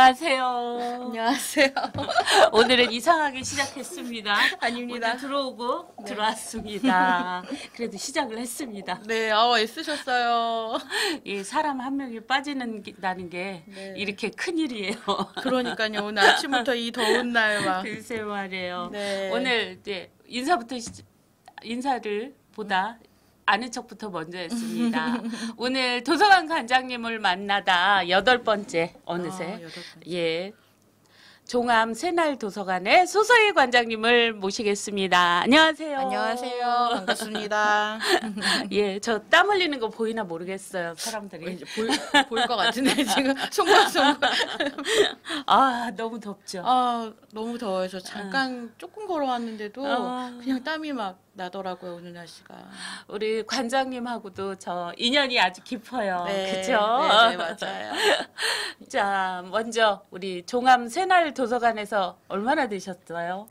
안녕하세요. 안녕하세요. 오늘은 이상하게 시작했습니다. 아닙니다. 오늘 들어오고 네. 들어왔습니다. 그래도 시작을 했습니다. 네, 애쓰셨어요. 이 사람 한 명이 빠지는다는 게 네. 이렇게 큰일이에요. 그러니까요. 오늘 아침부터 이 더운 날 막. 글쎄 말이에요. 네. 오늘 이제 인사를 보다 아는 척부터 먼저 했습니다. 오늘 도서관 관장님을 만나다 8번째 어느새. 8번째. 예. 종암 새날 도서관의 소서희 관장님을 모시겠습니다. 안녕하세요. 안녕하세요. 반갑습니다. 예, 저 땀 흘리는 거 보이나 모르겠어요, 사람들이. 이제 보일 것 같은데 지금 송골송골. 아, 너무 덥죠. 너무 더워요. 저 잠깐 조금 걸어왔는데도 그냥 땀이 막 나더라고요. 오늘 날씨가. 우리 관장님하고도 저 인연이 아주 깊어요. 네, 그죠? 네, 맞아요. 자, 먼저 우리 종암 새날 도서관에서 얼마나 되셨어요?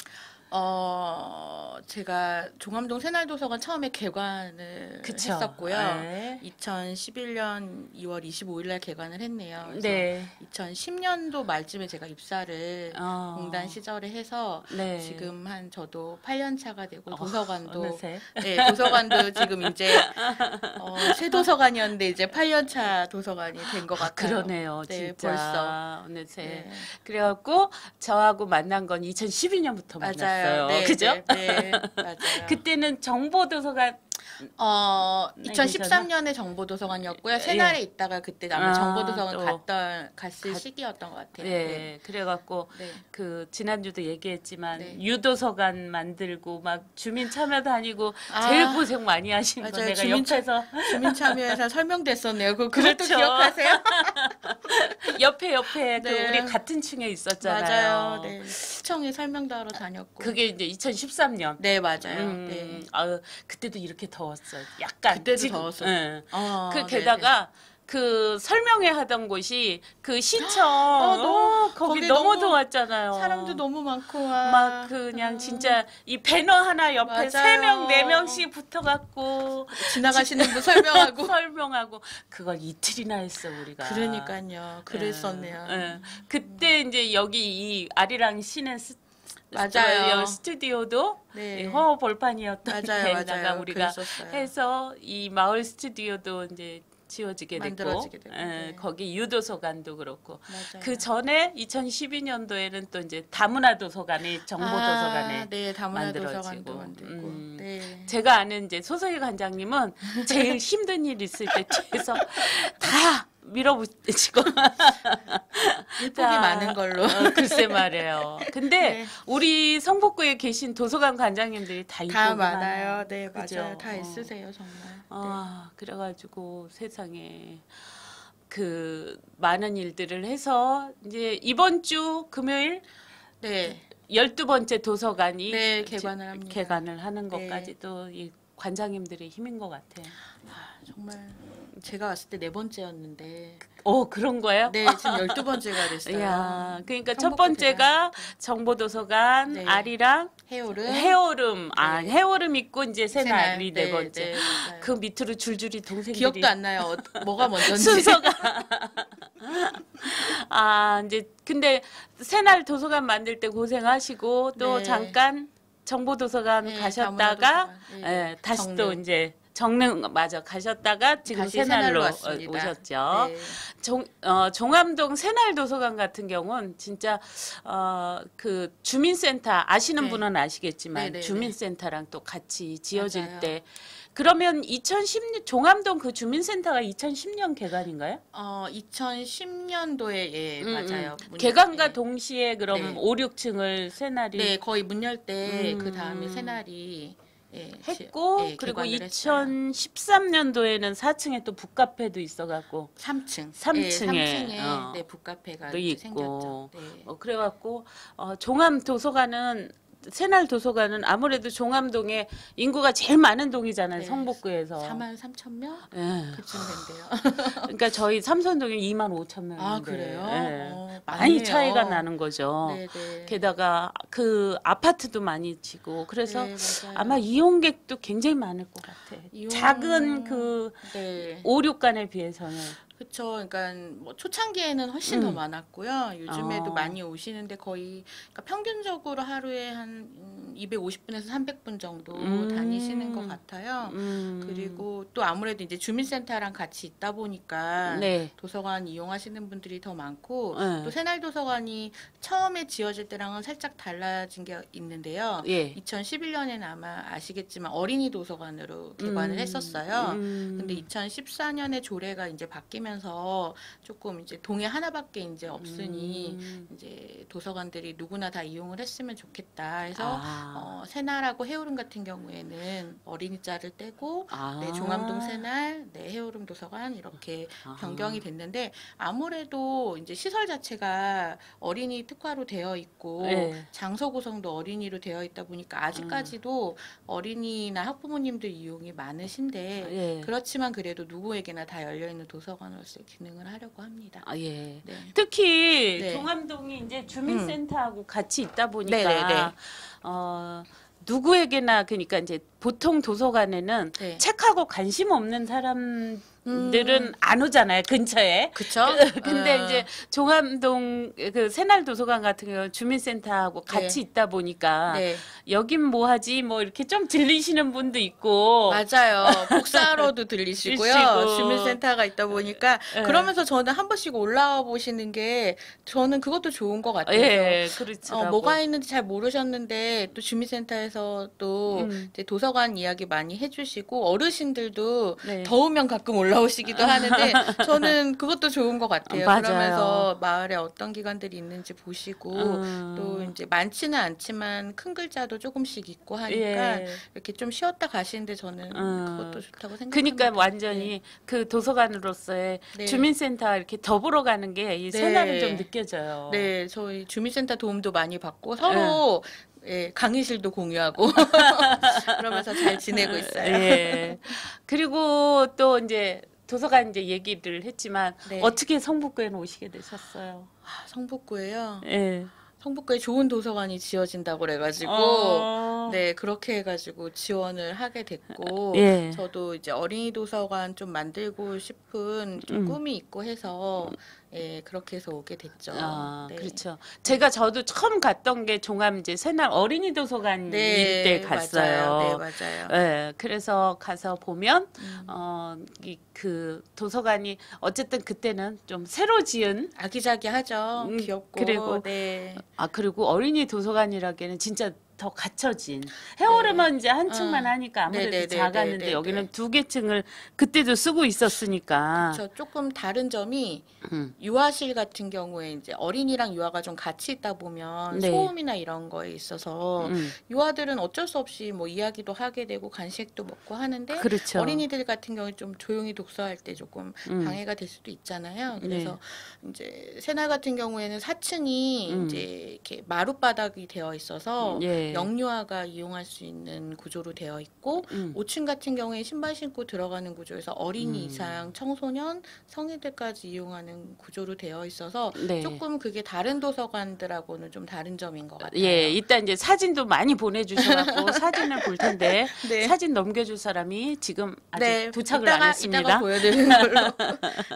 제가 종암동 새날도서관 처음에 개관을 그쵸. 했었고요. 네. 2011년 2월 25일 날 개관을 했네요. 그래서 네. 2010년도 말쯤에 제가 입사를 공단 시절에 해서 네. 지금 한 저도 8년 차가 되고 도서관도 어느새. 네, 도서관도 지금 이제 새 도서관이었는데 이제 8년 차 도서관이 된 것 같아요. 그러네요, 네, 진짜. 벌써. 어느새. 네. 그래갖고 저하고 만난 건 2012년부터 만났어요. 네, 그죠? 네, 맞아요. 그때는 정보도서관 2013년에 정보도서관이었고요. 새날에 있다가 그때 아마 정보도서관 갔을 시기였던 것 같아요. 네, 네. 그래갖고 네. 그 지난주도 얘기했지만 네. 유도서관 만들고 막 주민 참여 다니고 제일 고생 많이 하신 거 맞아요. 내가 옆에서 주민참여회사 설명됐었네요. 그것도 그렇죠. 기억하세요? 옆에 그 네. 우리 같은 층에 있었잖아요. 맞아요. 네. 시청에 설명도 하러 다녔고. 그게 이제 2013년. 네, 맞아요. 네. 그때도 이렇게 더웠어요. 약간 그때도 지금, 더웠어요. 예. 네, 게다가 그 설명회 하던 곳이 그 시청 거기 너무 더웠잖아요. 사람도 너무 많고 막 그냥 진짜 이 배너 하나 옆에 맞아요. 3명 4명씩 붙어갖고 지나가시는 분 설명하고 설명하고 그걸 이틀이나 했어 우리가. 그러니까요. 그랬었네요. 그때 이제 여기 이 아리랑 시내 맞아요. 스튜디오도 네. 허허 벌판이었던 맞아요. 데다가 우리가 그랬었어요. 해서 이 마을 스튜디오도 이제 지어지게 됐고, 만들어지게 되고, 네. 거기 유도서관도 그렇고 맞아요. 그 전에 2012년도에는 또 이제 다문화도서관이 정보도서관에 네, 다문화도서관도 만들어지고. 만들고. 네. 제가 아는 이제 소서희 관장님은 제일 힘든 일 있을 때 뒤에서 다 밀어붙이고 일복이 많은 걸로. 글쎄 말이에요. 근데 네. 우리 성북구에 계신 도서관 관장님들이 다 이쁘고 다 많아요. 네, 그죠? 맞아요. 다 있으세요, 정말. 그래가지고 세상에 그 많은 일들을 해서 이제 이번 주 금요일 네. 12번째 도서관이 네, 개관을 합니다. 개관을 하는 네. 것까지도 이 관장님들의 힘인 것 같아요. 정말 제가 왔을 때 4번째였는데 그런 거예요? 네, 지금 12번째가 됐어요. 야, 그러니까 첫 성북구 번째가 정보도서관, 네. 아리랑, 해오름. 해오름. 네. 해오름 있고 이제 새날이 네 네, 번째. 네, 맞아요. 그 밑으로 줄줄이 동생들이 기억도 안 나요. 뭐가 먼저인지. 순서가 이제 근데 새날 도서관 만들 때 고생하시고 또 네. 잠깐 정보도서관 네, 가셨다가 다문화도서관. 네. 다시 정릉. 또 이제 정릉 맞아 가셨다가 지금 다시 새날로 왔습니다. 오셨죠. 네. 종암동 새날 도서관 같은 경우는 진짜 그 주민센터 아시는 네. 분은 아시겠지만 네네네. 주민센터랑 또 같이 지어질 맞아요. 때 그러면 2010년 종암동 그 주민센터가 2010년 개관인가요? 2010년도에 예, 맞아요. 문 개관과 열 때. 동시에 그럼 네. 5, 6층을 새날이 네, 거의 문 열 때 그 다음에 새날이 했고 그리고 개관을 했어요. 2013년도에는 4층에 또 북카페도 있어갖고 3층. 3층에, 네, 3층에 네, 북카페가 또 이렇게 있고 생겼죠. 네. 그래갖고 종암 도서관은 새날 도서관은 아무래도 종암동에 인구가 제일 많은 동이잖아요. 네. 성북구에서 4만 3천 명? 예. 그쯤 된대요. 그러니까 저희 삼선동에 2만 5천 명인데 아, 그래요? 많이 많네요. 차이가 나는 거죠. 네, 네. 게다가 그 아파트도 많이 지고 그래서 네, 맞아요. 아마 이용객도 굉장히 많을 것 같아. 이용- 작은 그 네. 5, 6간에 비해서는 그렇죠. 그러니까 뭐 초창기에는 훨씬 더 많았고요. 요즘에도 어. 많이 오시는데 거의 그러니까 평균적으로 하루에 한 250분에서 300분 정도 다니시는 것 같아요. 그리고 또 아무래도 이제 주민센터랑 같이 있다 보니까 네. 도서관 이용하시는 분들이 더 많고 네. 또 새날도서관이 처음에 지어질 때랑은 살짝 달라진 게 있는데요. 예. 2011년에는 아마 아시겠지만 어린이 도서관으로 개관을 했었어요. 근데 2014년에 조례가 이제 바뀌면서 조금 이제 동에 하나밖에 이제 없으니 이제 도서관들이 누구나 다 이용을 했으면 좋겠다 해서 새날하고 해오름 같은 경우에는 어린이자를 떼고 네, 종암동 새날, 네, 해오름 도서관 이렇게 변경이 됐는데 아무래도 이제 시설 자체가 어린이 특화로 되어 있고 예. 장소 구성도 어린이로 되어 있다 보니까 아직까지도 어린이나 학부모님들 이용이 많으신데 예. 그렇지만 그래도 누구에게나 다 열려 있는 도서관으로서의 기능을 하려고 합니다. 예. 네. 특히 네. 종암동이 이제 주민센터하고 같이 있다 보니까 네네네. 누구에게나 그러니까 이제 보통 도서관에는 네. 책하고 관심 없는 사람들은 안 오잖아요, 근처에. 그쵸? 근데 이제 종암동 그 새날도서관 같은 경우 주민센터하고 같이 있다 보니까 네. 여긴 뭐 하지 뭐 이렇게 좀 들리시는 분도 있고 맞아요. 복사로도 들리시고요. 들리시고. 주민센터가 있다 보니까 그러면서 저는 한 번씩 올라와 보시는 게 저는 그것도 좋은 것 같아요. 예, 그렇죠. 뭐가 있는지 잘 모르셨는데 또 주민센터에서 또 이제 도서관 이야기 많이 해주시고 어르신들도 네. 더우면 가끔 올라오시기도 하는데 저는 그것도 좋은 것 같아요. 맞아요. 그러면서 마을에 어떤 기관들이 있는지 보시고 또 이제 많지는 않지만 큰 글자도 조금씩 있고 하니까 예. 이렇게 좀 쉬었다 가시는데 저는 그것도 좋다고 생각합니다. 그러니까 완전히 그 도서관으로서의 네. 주민센터 이렇게 더불어 가는 게 이 새날은 좀 느껴져요. 네, 저희 주민센터 도움도 많이 받고 서로 예, 강의실도 공유하고 그러면서 잘 지내고 있어요. 예. 그리고 또 이제 도서관 이제 얘기를 했지만 네. 어떻게 성북구에는 오시게 되셨어요? 성북구에요. 예. 성북구에 좋은 도서관이 지어진다고 그래가지고 네 그렇게 해가지고 지원을 하게 됐고 예. 저도 이제 어린이 도서관 좀 만들고 싶은 좀 꿈이 있고 해서 예 그렇게 해서 오게 됐죠. 네. 그렇죠. 저도 처음 갔던 게 종암 이제 새날 어린이 도서관 네, 때 갔어요. 맞아요. 네, 맞아요. 예, 그래서 가서 보면 그 도서관이 어쨌든 그때는 좀 새로 지은 아기자기하죠. 귀엽고 그리고 네. 그리고 어린이 도서관이라기에는 진짜 더 갖춰진 해오름은 이제 한 층만 하니까 아무래도 네네네네네. 작았는데 여기는 두 개 층을 그때도 쓰고 있었으니까 저 조금 다른 점이 음. 유아실 같은 경우에 이제 어린이랑 유아가 좀 같이 있다 보면 네. 소음이나 이런 거에 있어서 유아들은 어쩔 수 없이 뭐 이야기도 하게 되고 간식도 먹고 하는데 그렇죠. 어린이들 같은 경우에 좀 조용히 독서할 때 조금 방해가 될 수도 있잖아요. 그래서 이제 새날 같은 경우에는 4층이 이제 이렇게 마룻바닥이 되어 있어서 예. 영유아가 이용할 수 있는 구조로 되어 있고 5층 같은 경우에 신발 신고 들어가는 구조에서 어린이 이상 청소년 성인들까지 이용하는 구조로 되어 있어서 네. 조금 그게 다른 도서관들하고는 좀 다른 점인 것 같아요. 예, 이따 이제 사진도 많이 보내주셔갖고 사진을 볼 텐데 네. 사진 넘겨줄 사람이 지금 아직 네, 도착을 안 했습니다. 이따가 보여드리는 걸로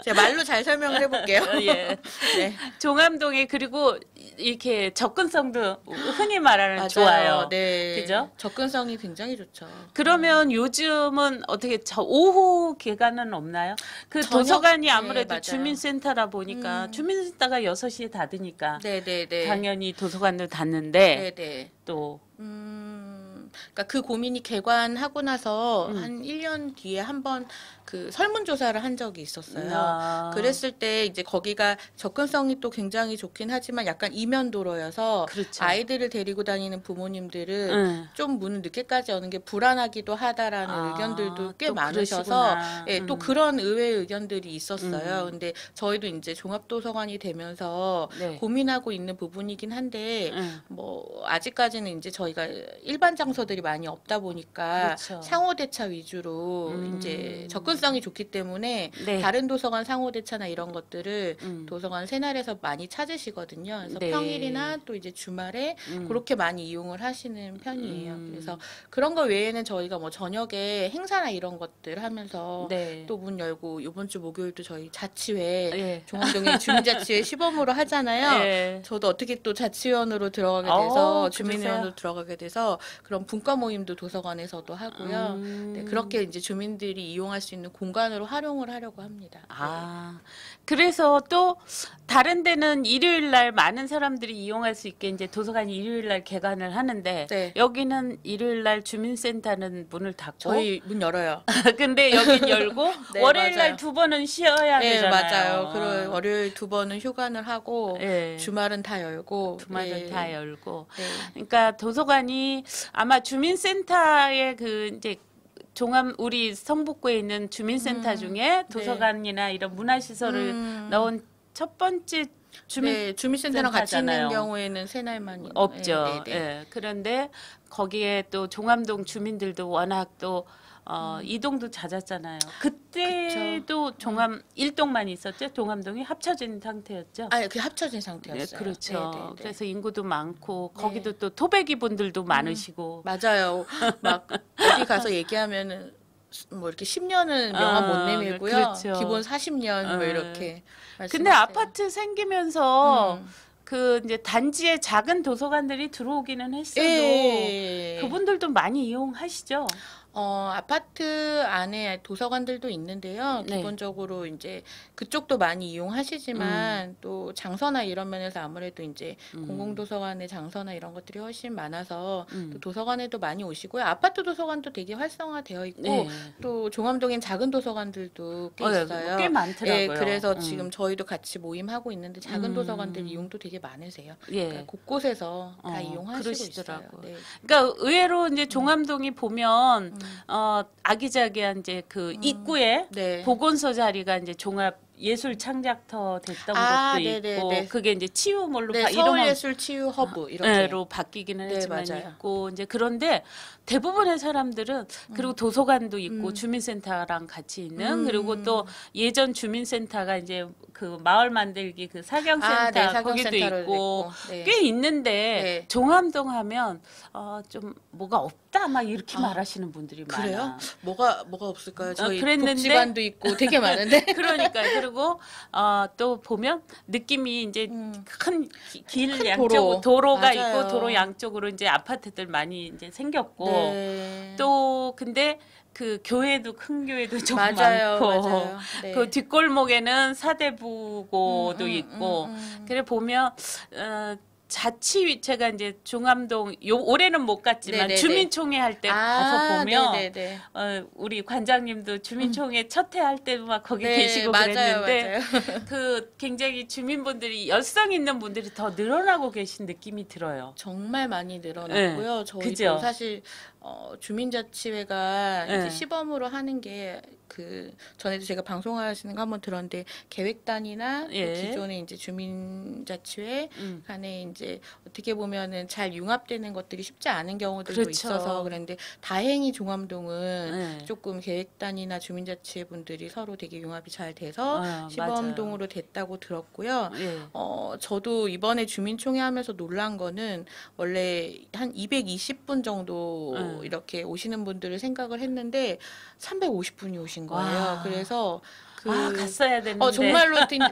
제가 말로 잘 설명을 해볼게요. 예. 네. 종암동에 그리고 이렇게 접근성도 흔히 말하는 맞아요. 좋아요. 네. 그죠? 접근성이 굉장히 좋죠. 그러면 요즘은 어떻게 오후 개관은 없나요? 그 저녁? 도서관이 네, 아무래도 맞아요. 주민센터라 보니까 주민센터가 6시에 닫으니까 네네네. 당연히 도서관도 닫는데 네네. 또 그러니까 그 고민이 개관하고 나서 한 1년 뒤에 한번 그 설문조사를 한 적이 있었어요. 그랬을 때 이제 거기가 접근성이 또 굉장히 좋긴 하지만 약간 이면도로여서 그렇죠. 아이들을 데리고 다니는 부모님들은 좀 문을 늦게까지 여는 게 불안하기도 하다라는 의견들도 꽤 또 많으셔서 그러시구나. 예, 또 그런 의외의 의견들이 있었어요. 근데 저희도 이제 종합도서관이 되면서 네. 고민하고 있는 부분이긴 한데 뭐 아직까지는 이제 저희가 일반 장소들 것들이 많이 없다 보니까 그렇죠. 상호대차 위주로 이제 접근성이 좋기 때문에 네. 다른 도서관 상호대차나 이런 것들을 음. 도서관 새날에서 많이 찾으시거든요. 그래서 네. 평일이나 또 이제 주말에 그렇게 많이 이용을 하시는 편이에요. 음. 그래서 그런 거 외에는 저희가 뭐 저녁에 행사나 이런 것들 하면서 네. 또 문 열고 이번 주 목요일도 저희 자치회 예. 종암동에 주민자치회 시범으로 하잖아요. 예. 저도 어떻게 또 자치위원으로 들어가게 돼서 그러세요? 주민위원으로 들어가게 돼서 그런 분과 모임도 도서관에서도 하고요. 네, 그렇게 이제 주민들이 이용할 수 있는 공간으로 활용을 하려고 합니다. 아, 그래서 또 다른 데는 일요일 날 많은 사람들이 이용할 수 있게 이제 도서관이 일요일 날 개관을 하는데 네. 여기는 일요일 날 주민센터는 문을 닫고 저희 문 열어요. 근데 여긴 열고 네, 월요일 날 맞아요. 두 번은 쉬어야 네, 되잖아요. 맞아요. 그리고 월요일 2번은 휴관을 하고 예. 주말은 다 열고 주말은 네. 다 열고 네. 그러니까 도서관이 아마 주민센터의 그 이제 우리 성북구에 있는 주민센터 중에 도서관이나 이런 문화시설을 넣은 첫 번째 주민센터랑 같이 있는 센터잖아요. 경우에는 새날만 없죠. 네, 네. 예. 그런데 거기에 또 종암동 주민들도 워낙 또 이동도 잦았잖아요. 그때도 종암 1동만 있었죠. 종암동이 합쳐진 상태였죠. 아, 그 합쳐진 상태였어요. 네, 그렇죠. 네, 네, 네. 그래서 인구도 많고 네. 거기도 또 토백이 분들도 많으시고. 맞아요. 막 어디 가서 얘기하면은 뭐 이렇게 10년은 명함 못 내밀고요. 그렇죠. 기본 40년 뭐 이렇게. 근데 말씀하세요. 아파트 생기면서 음. 그 이제 단지에 작은 도서관들이 들어오기는 했어도 예. 그분들도 많이 이용하시죠. 아파트 안에 도서관들도 있는데요. 네. 기본적으로 이제 그쪽도 많이 이용하시지만 또 장서나 이런 면에서 아무래도 이제 공공도서관의 장서나 이런 것들이 훨씬 많아서 또 도서관에도 많이 오시고요. 아파트 도서관도 되게 활성화되어 있고 네. 또 종암동엔 작은 도서관들도 꽤 있어요. 꽤 많더라고요. 예, 그래서 지금 저희도 같이 모임하고 있는데 작은 도서관들 이용도 되게 많으세요. 예. 그러니까 곳곳에서 다 이용하시고 그러시더라고요. 있어요. 네. 그러니까 의외로 이제 종암동이 보면 아기자기한 이제 그 입구에 네. 보건소 자리가 이제 종합 예술 창작터 됐던 아, 것도 네네, 있고 네. 그게 이제 치유몰로 네, 이름은 서울예술치유허브 이렇게. 로 바뀌기는 네, 했지만 맞아요. 있고 이제 그런데 대부분의 사람들은 그리고 도서관도 있고 주민센터랑 같이 있는 그리고 또 예전 주민센터가 이제 그 마을 만들기 그 사경센터 아, 네, 거기도 사경센터로 있고 네. 꽤 있는데 네. 종암동 하면 좀 뭐가 없다 막 이렇게 말하시는 분들이 그래요? 많아. 뭐가 없을까요? 저희 그랬는데 복지관도 있고 되게 많은데. 그러니까 그리고 또 보면 느낌이 이제 큰 길 큰 양쪽 도로가 맞아요. 있고 도로 양쪽으로 이제 아파트들 많이 이제 생겼고 네. 또 근데 그 교회도 큰 교회도 좀 맞아요, 많고 맞아요. 네. 그 뒷골목에는 사대부고도 있고 그래 보면 자치위체가 이제 종암동 올해는 못 갔지만 네네네. 주민총회 할 때 가서 보면 네네네. 우리 관장님도 주민총회 첫 회 할 때 막 거기 네, 계시고 맞아요, 그랬는데 맞아요. 그 굉장히 주민분들이 열성 있는 분들이 더 늘어나고 계신 느낌이 들어요. 정말 많이 늘어났고요. 네, 저희도 그죠? 사실 주민자치회가 네. 이제 시범으로 하는 게 전에도 제가 방송하시는 거 한번 들었는데 계획단이나 또 예. 기존의 이제 주민자치회 간에 이제 어떻게 보면은 잘 융합되는 것들이 쉽지 않은 경우들도 그렇죠. 있어서 그런데 다행히 종암동은 네. 조금 계획단이나 주민자치회 분들이 서로 되게 융합이 잘 돼서 시범동으로 됐다고 들었고요. 예. 저도 이번에 주민총회 하면서 놀란 거는 원래 한 220분 정도 이렇게 오시는 분들을 생각을 했는데 350분이 오신 거예요. 와. 그래서 갔어야 됐는데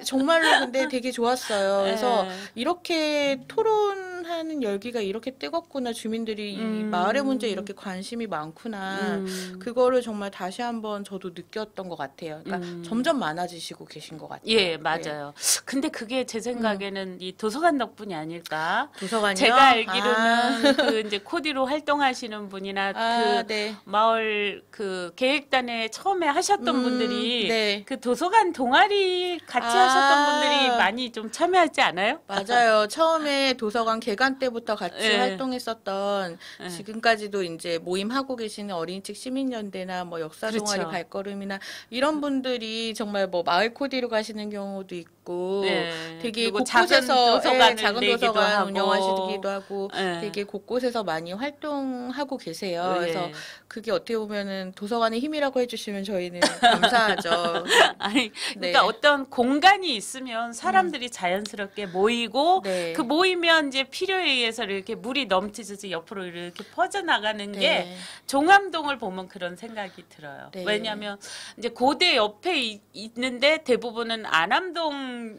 정말로 근데 되게 좋았어요. 그래서 예. 이렇게 토론하는 열기가 이렇게 뜨겁구나. 주민들이 이 마을의 문제에 이렇게 관심이 많구나. 그거를 정말 다시 한번 저도 느꼈던 것 같아요. 그러니까 점점 많아지시고 계신 것 같아요. 예, 맞아요. 근데 그게 제 생각에는 이 도서관 덕분이 아닐까? 도서관이요? 제가 알기로는 그 이제 코디로 활동하시는 분이나 네. 마을 그 계획단에 처음에 하셨던 분들이 네. 그 도서관 동아리 같이 하셨던 분들이 많이 좀 참여하지 않아요? 맞아요. 처음에 도서관 개관 때부터 같이 예. 활동했었던 지금까지도 이제 모임하고 계시는 어린이책 시민연대나 뭐 역사 동아리 그렇죠. 발걸음이나 이런 분들이 정말 뭐 마을 코디로 가시는 경우도 있고 있고 네. 되게 그리고 곳곳에서 도서관을 작은 내기도 도서관 하고. 운영하시기도 하고 네. 되게 곳곳에서 많이 활동하고 계세요. 그래서 예. 그게 어떻게 보면은 도서관의 힘이라고 해주시면 저희는 감사하죠. 아니 네. 그러니까 어떤 공간이 있으면 사람들이 자연스럽게 모이고 네. 그 모이면 이제 필요에 의해서 이렇게 물이 넘치듯이 옆으로 이렇게 퍼져나가는 게 네. 종암동을 보면 그런 생각이 들어요. 네. 왜냐하면 이제 고대 옆에 있는데 대부분은 안암동이라고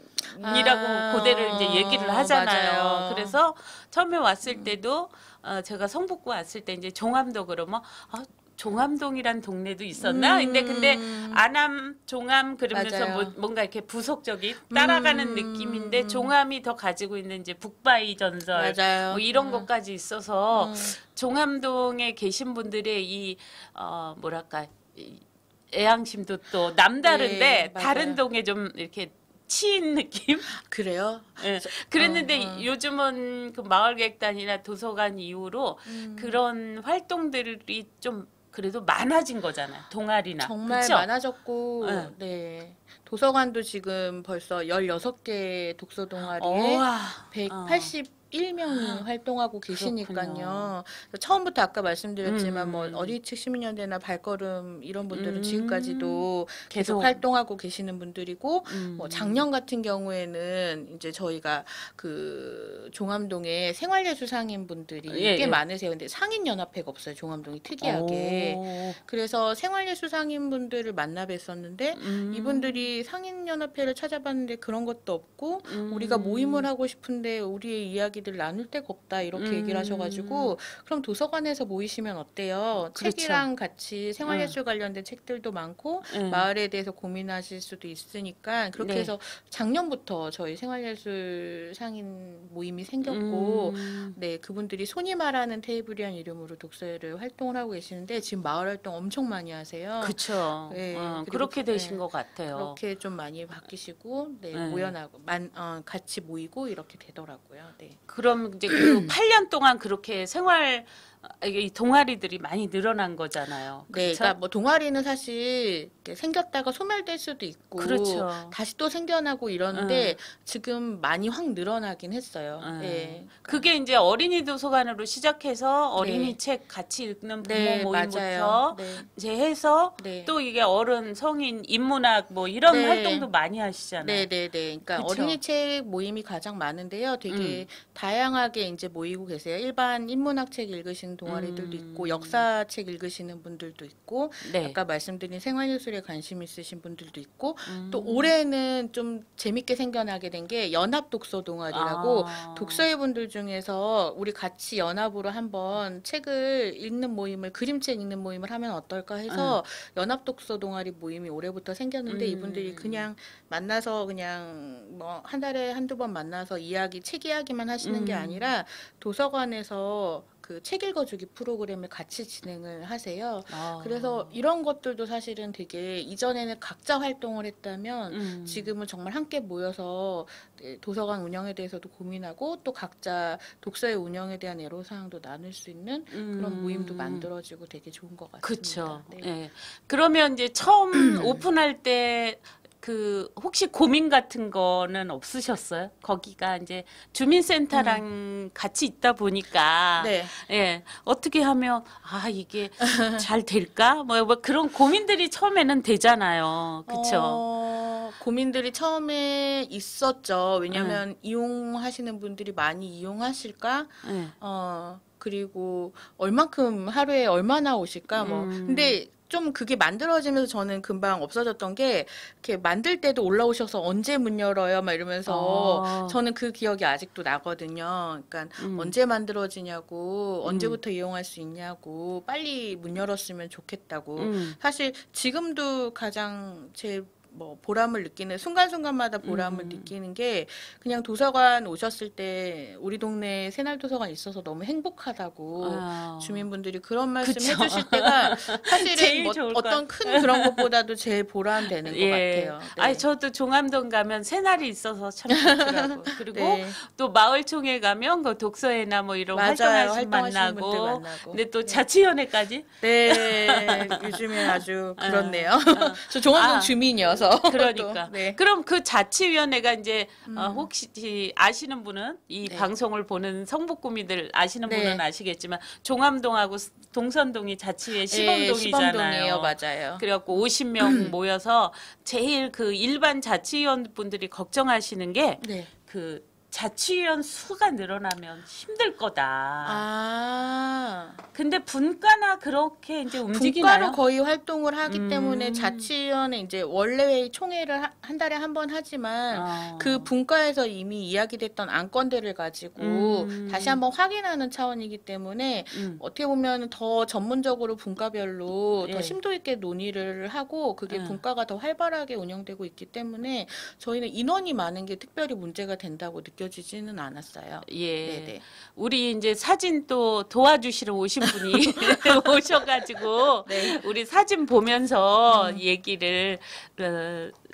고대를 이제 얘기를 하잖아요. 맞아요. 그래서 처음에 왔을 때도 제가 성북구 왔을 때 이제 종암동 그러면 종암동이란 동네도 있었나? 근데 안암, 종암 그러면서 맞아요. 뭔가 이렇게 부속적인 따라가는 느낌인데 종암이 더 가지고 있는 이제 북바위 전설 맞아요. 뭐 이런 것까지 있어서 음. 종암동에 계신 분들의 이 뭐랄까 이 애양심도 또 남다른데 네, 맞아요. 다른 동에 좀 이렇게 치인 느낌? 그래요? 예. 그랬는데 요즘은 그 마을계획단이나 도서관 이후로 그런 활동들이 좀 그래도 많아진 거잖아요. 동아리나. 정말 그쵸? 많아졌고, 네. 네. 도서관도 지금 벌써 16개 독서 동아리에 우와. 181명이 활동하고 계시니까요. 처음부터 아까 말씀드렸지만 뭐 어린이책 시민연대나 발걸음 이런 분들은 지금까지도 계속 활동하고 계시는 분들이고 뭐 작년 같은 경우에는 이제 저희가 그 종암동에 생활예술 상인 분들이 꽤 많으세요. 근데 상인 연합회가 없어요. 종암동이 특이하게. 그래서 생활예술 상인 분들을 만나 뵀었는데 이분들이 상인 연합회를 찾아봤는데 그런 것도 없고 우리가 모임을 하고 싶은데 우리의 이야기들 나눌 데가 없다 이렇게 얘기를 하셔가지고 그럼 도서관에서 모이시면 어때요? 그렇죠. 책이랑 같이 생활예술 관련된 책들도 많고 마을에 대해서 고민하실 수도 있으니까 그렇게 네. 해서 작년부터 저희 생활예술 상인 모임이 생겼고 네 그분들이 손이마라는 테이블이란 이름으로 독서회를 활동을 하고 계시는데 지금 마을 활동 엄청 많이 하세요. 그렇죠. 네, 그리고 그렇게 되신 것 같아요. 그렇게 좀 많이 바뀌시고 네, 모여나고 같이 모이고 이렇게 되더라고요. 네. 그럼 이제 그 8년 동안 그렇게 이 동아리들이 많이 늘어난 거잖아요. 네, 그렇죠? 그러니까 뭐 동아리는 사실 이렇게 생겼다가 소멸될 수도 있고 그렇죠. 다시 또 생겨나고 이러는데 지금 많이 확 늘어나긴 했어요. 네. 그게 이제 어린이 도서관으로 시작해서 어린이 네. 책 같이 읽는 부모 네, 모임부터 맞아요. 네. 이제 해서 네. 또 이게 어른, 성인, 인문학 뭐 이런 네. 활동도 많이 하시잖아요. 네네네. 그러니까 그쵸? 어린이 책 모임이 가장 많은데요. 되게 다양하게 이제 모이고 계세요. 일반 인문학 책 읽으시는 동아리들도 있고, 역사 책 읽으시는 분들도 있고, 네. 아까 말씀드린 생활예술에 관심 있으신 분들도 있고, 또 올해는 좀 재밌게 생겨나게 된 게 연합 독서 동아리라고 독서회 분들 중에서 우리 같이 연합으로 한번 책을 읽는 모임을 그림책 읽는 모임을 하면 어떨까 해서 연합 독서 동아리 모임이 올해부터 생겼는데 이분들이 그냥 만나서 그냥 뭐 한 달에 한두 번 만나서 책 이야기만 하시는 게 아니라 도서관에서 그 책 읽어주기 프로그램을 같이 진행을 하세요. 그래서 이런 것들도 사실은 되게 이전에는 각자 활동을 했다면 지금은 정말 함께 모여서 도서관 운영에 대해서도 고민하고 또 각자 독서의 운영에 대한 애로사항도 나눌 수 있는 그런 모임도 만들어지고 되게 좋은 것 같습니다. 그렇죠. 네. 네. 그러면 이제 처음 오픈할 때 그 혹시 고민 같은 거는 없으셨어요? 거기가 이제 주민센터랑 같이 있다 보니까 네. 예, 어떻게 하면 이게 잘 될까? 뭐 그런 고민들이 처음에는 되잖아요. 그렇죠? 고민들이 처음에 있었죠. 왜냐하면 이용하시는 분들이 많이 이용하실까? 네. 그리고 얼만큼 하루에 얼마나 오실까? 뭐 근데 좀 그게 만들어지면서 저는 금방 없어졌던 게 이렇게 만들 때도 올라오셔서 언제 문 열어요? 막 이러면서 저는 그 기억이 아직도 나거든요. 그러니까 언제 만들어지냐고 언제부터 이용할 수 있냐고 빨리 문 열었으면 좋겠다고. 사실 지금도 가장 제 보람을 느끼는 순간순간마다 보람을 느끼는 게 그냥 도서관 오셨을 때 우리 동네에 새날도서관 있어서 너무 행복하다고 주민분들이 그런 말씀 그쵸. 해주실 때가 사실은 제일 좋을 것 어떤 큰 그런 것보다도 제일 보람되는 것 같아요. 네. 아니 저도 종암동 가면 새날이 있어서 참 좋더라고. 그리고 네. 또 마을총회 가면 그 독서회나 뭐 이런 활동하시는 활동하시는 분들 만나고. 만나고. 근데 또 자치위원회까지. 네, 요즘엔 아주 그렇네요. 저 종암동 주민이어서. 있어서. 그러니까. 또, 네. 그럼 그 자치위원회가 이제 혹시 아시는 분은 이 네. 방송을 보는 성북구민들 아시는 네. 분은 아시겠지만 종암동하고 동선동이 자치회 예, 시범동이잖아요. 시범동이에요. 맞아요. 그래갖고 50명 모여서 제일 그 일반 자치위원 분들이 걱정하시는 게 네. 그 자치위원 수가 늘어나면 힘들 거다. 아. 근데 분과나 그렇게 이제 움직이나요? 분과로 거의 활동을 하기 때문에 자치위원회 이제 원래 총회를 한 달에 한 번 하지만 그 분과에서 이미 이야기됐던 안건들을 가지고 다시 한번 확인하는 차원이기 때문에 어떻게 보면 더 전문적으로 분과별로 예. 더 심도 있게 논의를 하고 그게 분과가 더 활발하게 운영되고 있기 때문에 저희는 인원이 많은 게 특별히 문제가 된다고 느껴지지는 않았어요. 예. 네네. 우리 이제 사진 또 도와주시러 오신 분이 오셔가지고 네. 우리 사진 보면서 얘기를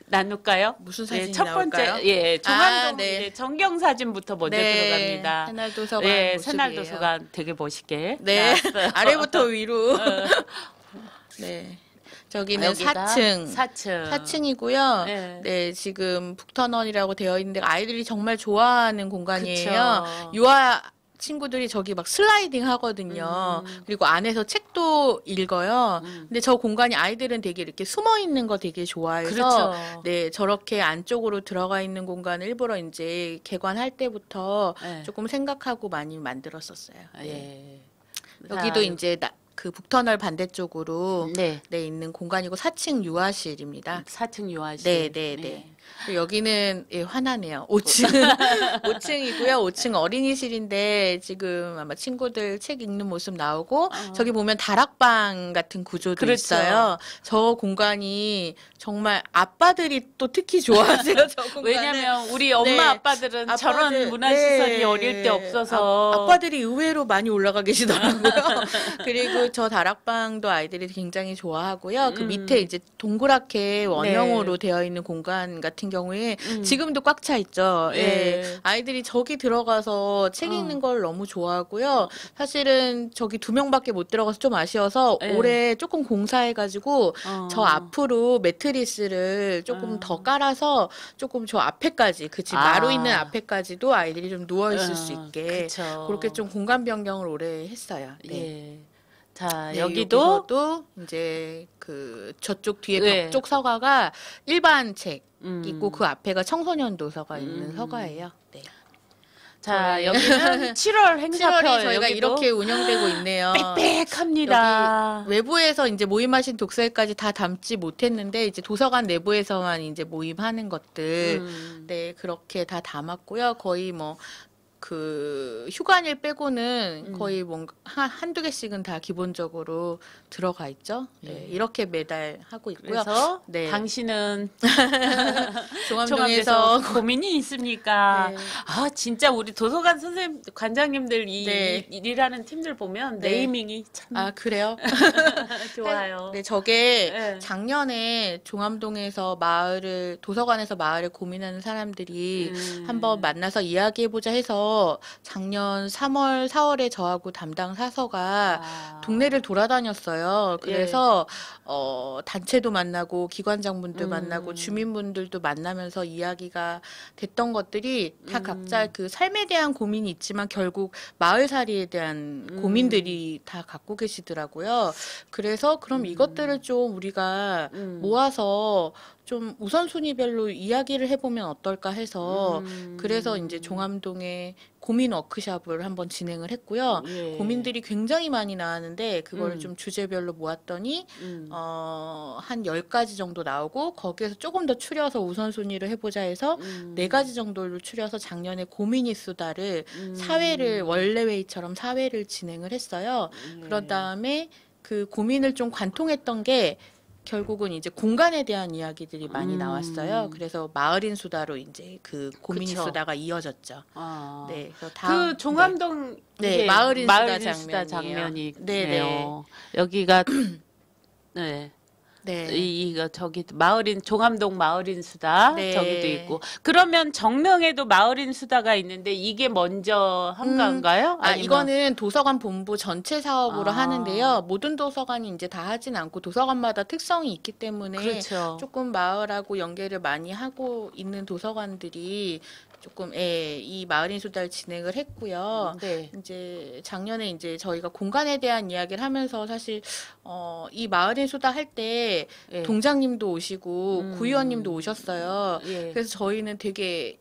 나눌까요? 무슨 네, 사진이 첫 번째 나올까요? 예 종암동 네. 이제 정경 사진부터 먼저 들어갑니다. 새날도서관 예, 모습이에요. 새날도서관 되게 멋있게 네. 나왔어요. 아래부터 위로. 네. 저기는 여기가 4층. 4층. 4층이고요. 네. 네, 지금 북터널이라고 되어 있는데 아이들이 정말 좋아하는 공간이에요. 그쵸. 유아 친구들이 저기 막 슬라이딩 하거든요. 그리고 안에서 책도 읽어요. 근데 저 공간이 아이들은 되게 이렇게 숨어 있는 거 되게 좋아해서 그렇죠. 네, 저렇게 안쪽으로 들어가 있는 공간을 일부러 이제 개관할 때부터 네. 조금 생각하고 많이 만들었었어요. 예. 여기도 자, 이제 그 북터널 반대쪽으로 네. 네, 있는 공간이고 4층 유아실입니다. 4층 유아실. 네, 네, 네. 여기는 예, 화나네요. 5층 5층이고요. 5층 어린이실인데 지금 아마 친구들 책 읽는 모습 나오고 저기 보면 다락방 같은 구조도 그렇죠. 있어요. 저 공간이 정말 아빠들이 또 특히 좋아하세요. 저 공간을. 왜냐면 우리 엄마 네. 아빠들은 저런 아빠들, 문화시설이 네. 어릴 때 없어서 아빠들이 의외로 많이 올라가 계시더라고요. 그리고 저 다락방도 아이들이 굉장히 좋아하고요. 그 밑에 이제 동그랗게 원형으로 되어 있는 공간 같은 경우에 지금도 꽉 차 있죠. 예. 예. 아이들이 저기 들어가서 책 읽는 걸 너무 좋아하고요. 사실은 저기 2명밖에 못 들어가서 좀 아쉬워서 예. 올해 조금 공사해가지고 저 앞으로 매트리스를 조금 더 깔아서 조금 저 앞에까지 그 집 마루 있는 앞에까지도 아이들이 좀 누워 있을 수 있게 그쵸. 그렇게 좀 공간 변경을 올해 했어요. 네. 예. 자, 네, 여기도 여기서도 이제 그 저쪽 뒤에 네. 벽 쪽 서가가 일반 책 있고 그 앞에가 청소년 도서가 있는 서가예요. 네. 자, 저희- 여기는 7월 행사표 7월에 저희가 여기도 이렇게 운영되고 있네요. 빽빽합니다. 외부에서 이제 모임하신 독서회까지 다 담지 못했는데 이제 도서관 내부에서만 이제 모임하는 것들 네 그렇게 다 담았고요. 거의 뭐 그 휴관일 빼고는 거의 뭔가 한두 개씩은 다 기본적으로 들어가 있죠. 네, 이렇게 매달 하고 있고요. 그래서 네. 당신은 종암동에서 종합에서 고민이 있습니까? 네. 아 진짜 우리 도서관 선생님 관장님들 네. 일하는 팀들 보면 네. 네이밍이 참 아 그래요? 좋아요. 네, 저게 네. 작년에 종암동에서 도서관에서 마을을 고민하는 사람들이 한번 만나서 이야기해보자 해서 작년 3월, 4월에 저하고 담당 사서가 동네를 돌아다녔어요. 그래서 단체도 만나고 기관장분들 만나고 주민분들도 만나면서 이야기가 됐던 것들이 다 각자 그 삶에 대한 고민이 있지만 결국 마을살이에 대한 고민들이 다 갖고 계시더라고요. 그래서 그럼 이것들을 좀 우리가 모아서 좀 우선순위별로 이야기를 해보면 어떨까 해서 그래서 이제 종암동에 고민 워크숍을 한번 진행을 했고요. 예. 고민들이 굉장히 많이 나왔는데 그걸 좀 주제별로 모았더니 한 10가지 정도 나오고 거기에서 조금 더 추려서 우선순위를 해보자 해서 4가지 정도를 추려서 작년에 고민이 수다를 사회를 원래회의처럼 사회를 진행을 했어요. 그런 다음에 그 고민을 좀 관통했던 게 결국은 이제 공간에 대한 이야기들이 많이 나왔어요. 그래서 마을인 수다로 이제 그 고민이 그쵸. 수다가 이어졌죠. 아. 네, 그래서 그 종암동 네, 이게 마을인 수다 수다 장면이에요. 장면이 네네. 네요. 여기가 네. 네. 이거 저기 마을인 종암동 마을인 수다 네. 저기도 있고 그러면 정릉에도 마을인 수다가 있는데 이게 먼저 한 건가요? 아, 아니면 이거는 도서관 본부 전체 사업으로 아. 하는데요. 모든 도서관이 이제 다 하진 않고 도서관마다 특성이 있기 때문에 그렇죠. 조금 마을하고 연계를 많이 하고 있는 도서관들이 조금 이 마을인 수다를 진행을 했고요. 네. 이제 작년에 이제 저희가 공간에 대한 이야기를 하면서 사실 이 마을인 수다 할 때 예. 동장님도 오시고 구의원님도 오셨어요. 예. 그래서 저희는 되게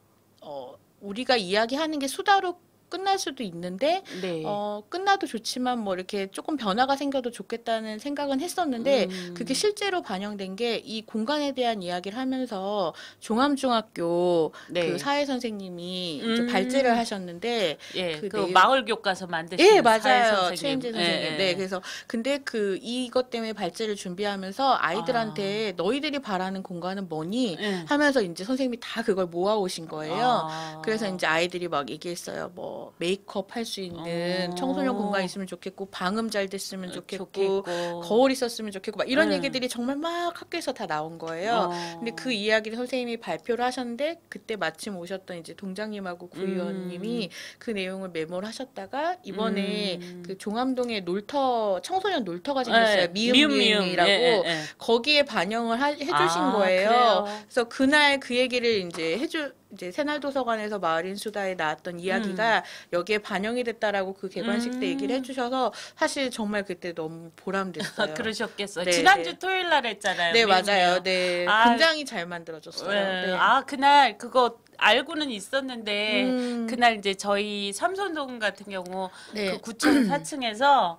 우리가 이야기하는 게 수다로 끝날 수도 있는데 네. 끝나도 좋지만 뭐 이렇게 조금 변화가 생겨도 좋겠다는 생각은 했었는데 그게 실제로 반영된 게 이 공간에 대한 이야기를 하면서 종암중학교 네. 그 사회 선생님이 이제 발제를 하셨는데 예. 그 그 내용- 마을 교과서 만드신 예, 사회 맞아요. 선생님. 최은재 선생님. 예, 네, 예. 그래서 근데 이것 때문에 발제를 준비하면서 아이들한테 너희들이 바라는 공간은 뭐니? 예. 하면서 이제 선생님이 다 그걸 모아 오신 거예요. 아. 그래서 이제 아이들이 막 얘기했어요. 뭐 메이크업 할 수 있는 청소년 공간 있으면 좋겠고 방음 잘 됐으면 좋겠고 거울 있었으면 좋겠고 막 이런 얘기들이 정말 막 학교에서 다 나온 거예요. 근데 그 이야기를 선생님이 발표를 하셨는데 그때 마침 오셨던 이제 동장님하고 구의원님이 그 내용을 메모를 하셨다가 이번에 그 종암동에 놀터 청소년 놀터가 생겼어요. 예. 미음미음이라고 예, 예, 예. 거기에 반영을 해주신 아, 거예요. 그래요? 그래서 그날 그 얘기를 이제 이제 새날도서관에서 마을인 수다에 나왔던 이야기가 여기에 반영이 됐다라고 그 개관식 때 얘기를 해주셔서 사실 정말 그때 너무 보람됐어요. 그러셨겠어요. 네, 지난주 네. 토요일 날 했잖아요. 네, 미음이요. 맞아요. 네, 아, 굉장히 잘 만들어졌어요. 네. 네. 아, 그날 그거 알고는 있었는데 음. 그날 이제 저희 삼선동 같은 경우 네. 그 구청 4층에서